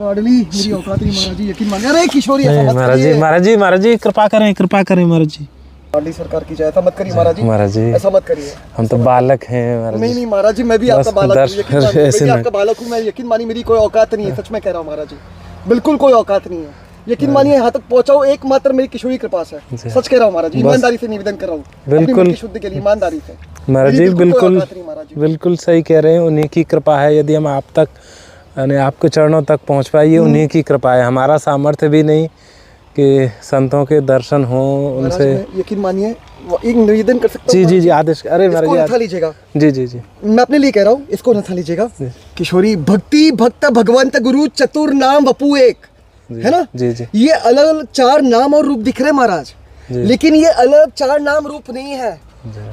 मेरी औकात नहीं महाराज जी, यकीन मानिए। अरे किशोरी महाराज जी कृपा करें महाराज जी। लाडली सरकार की जाए, ऐसा मत करिए महाराज जी, ऐसा मत करिए। हम तो बालक हैं महाराज जी। नहीं महाराज जी, मैं भी आपका बालक हूँ, यकीन मानिए, मैं भी आपका बालक हूँ। मैं यकीन मानिए मेरी कोई औकात नहीं है, सच में कह रहा हूँ महाराज जी, बिल्कुल कोई औकात नहीं है। यकीन मानिए यहाँ तक पहुँचाओ एकमात्र मेरी किशोरी कृपा से, सच कह रहा हूँ महाराज जी, ईमानदारी से निवेदन कर रहा हूँ, बिल्कुल शुद्ध के लिए ईमानदारी से महाराज जी। बिल्कुल सही कह रहे हैं, उन्हीं की कृपा है। यदि हम आप तक यानी आपके चरणों तक पहुँच पाइए, उन्हीं की कृपा है। हमारा सामर्थ्य भी नहीं कि संतों के दर्शन हों उनसे। यकीन मानिए एक निवेदन कर सकता हूँ। जी आदेश। अरे महाराज लीजिएगा। जी मैं अपने लिए कह रहा हूँ, इसको नथा लीजिएगा। किशोरी भक्ति भक्त भगवंत गुरु चतुर नाम वपु एक, है ना। जी ये अलग अलग 4 नाम और रूप दिख रहे महाराज, लेकिन ये अलग 4 नाम रूप नहीं है,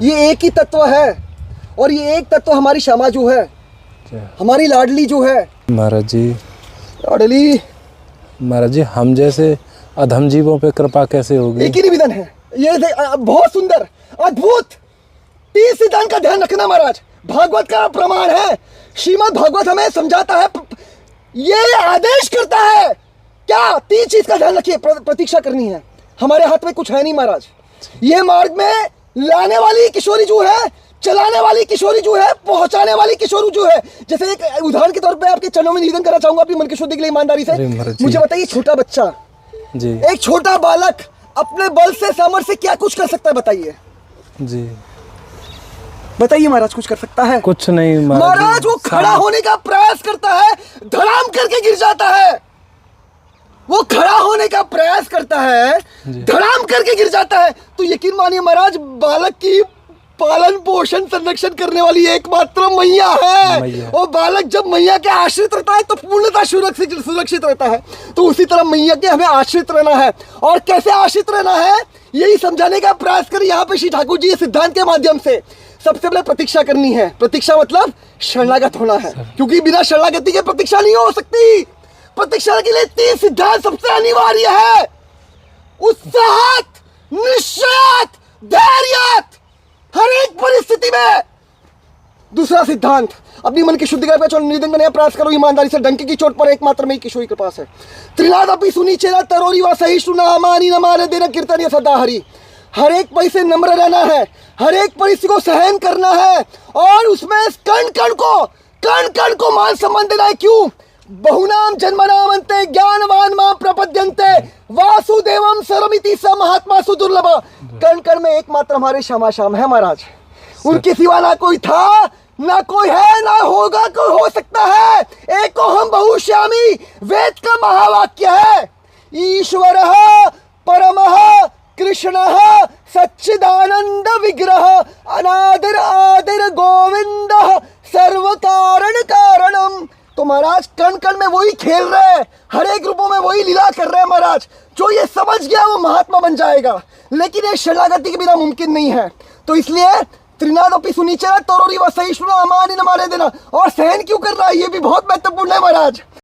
ये एक ही तत्व है। और ये एक तत्व हमारी श्यामा जो है, हमारी लाडली जो है महाराज जी। लाडली महाराज जी, हम जैसे अधम जीवों पे कृपा कैसे होगी? एक ही निवेदन है ये, बहुत सुंदर अद्भुत 3 सिद्धांत का ध्यान रखना महाराज। भागवत का प्रमाण है, श्रीमद् भागवत हमें समझाता है, ये आदेश करता है क्या 3 चीज का ध्यान रखिए। प्रतीक्षा करनी है, हमारे हाथ में कुछ है नहीं महाराज। ये मार्ग में लाने वाली किशोरी जो है, चलाने वाली किशोरी जो है, पहुंचाने वाली किशोरी जो है। जैसे एक उदाहरण के तौर पे आपके चरणों में निवेदन करना चाहूंगा अपनी मन की शुद्धि के लिए ईमानदारी से। मुझे बताइए, छोटा बच्चा जी, एक छोटा बालक अपने बल से सामर्थ्य से क्या कुछ कर सकता है? बताइए जी, बताइए महाराज, कुछ कर सकता है? कुछ नहीं महाराज। वो खड़ा होने का प्रयास करता है, धड़ाम करके गिर जाता है। वो खड़ा होने का प्रयास करता है, धड़ाम करके गिर जाता है। तो यकीन मानिए महाराज, बालक की पालन पोषण संरक्षण करने वाली एकमात्र मैया है। और बालक जब मैया के आश्रित रहता है तो पूर्णतः सुरक्षित रहता है। तो उसी तरह मैया के हमें आश्रित रहना है। और कैसे आश्रित रहना है, यही समझाने का प्रयास करें यहाँ पे श्री ठाकुर जी सिद्धांत के माध्यम से। सबसे पहले प्रतीक्षा करनी है। प्रतीक्षा मतलब शरणागत होना है, क्योंकि बिना शरणागति के प्रतीक्षा नहीं हो सकती। प्रतीक्षा के लिए 3 सिद्धांत सबसे अनिवार्य है: उत्साहत, निश्चयात, धैर्यात, हर एक परिस्थिति में। दूसरा सिद्धांत, अपनी मन की शुद्धि का निवेदन करने का प्रयास करो ईमानदारी से, डंके की चोट पर एकमात्र मेरी किशोरी कृपा से। त्रिनादपि सुनिचेरा तरोरी व सहिष्णु नामानि नमारे देना कीर्तन या सदा हरि। हर एक परि से नम्र रहना है, हर एक परिस्थिति को सहन करना है, और उसमें कण कण को मान सम्मान देना है। क्यों? बहुनाम जन्मनाम अन्ते ज्ञानवान मां प्रपद्यन्ते वासुदेवम सर्वमिति स महात्मा सुदुर्लभ। कण कण में एकमात्र हमारे श्यामा श्याम है महाराज। उनके सिवा ना कोई था, ना कोई है, ना होगा, कोई हो सकता है। एको हम बहुश्यामी वेद का महावाक्य है। ईश्वरः परमः कृष्णः सच्चिदानंद विग्रह अनादिर आदिर गोविंदः सर्व कारण कारणम। तो महाराज कण कण में वही खेल रहे हैं, हर एक रूपों में वही लीला कर रहे हैं महाराज। जो ये समझ गया वो महात्मा बन जाएगा, लेकिन ये शरणागति के बिना मुमकिन नहीं है। तो इसलिए त्रिनादपि सुनिचेरा तरोरी व सहिष्णु नामानि नमारे देना। और सहन क्यों कर रहा है, ये भी बहुत महत्वपूर्ण है महाराज।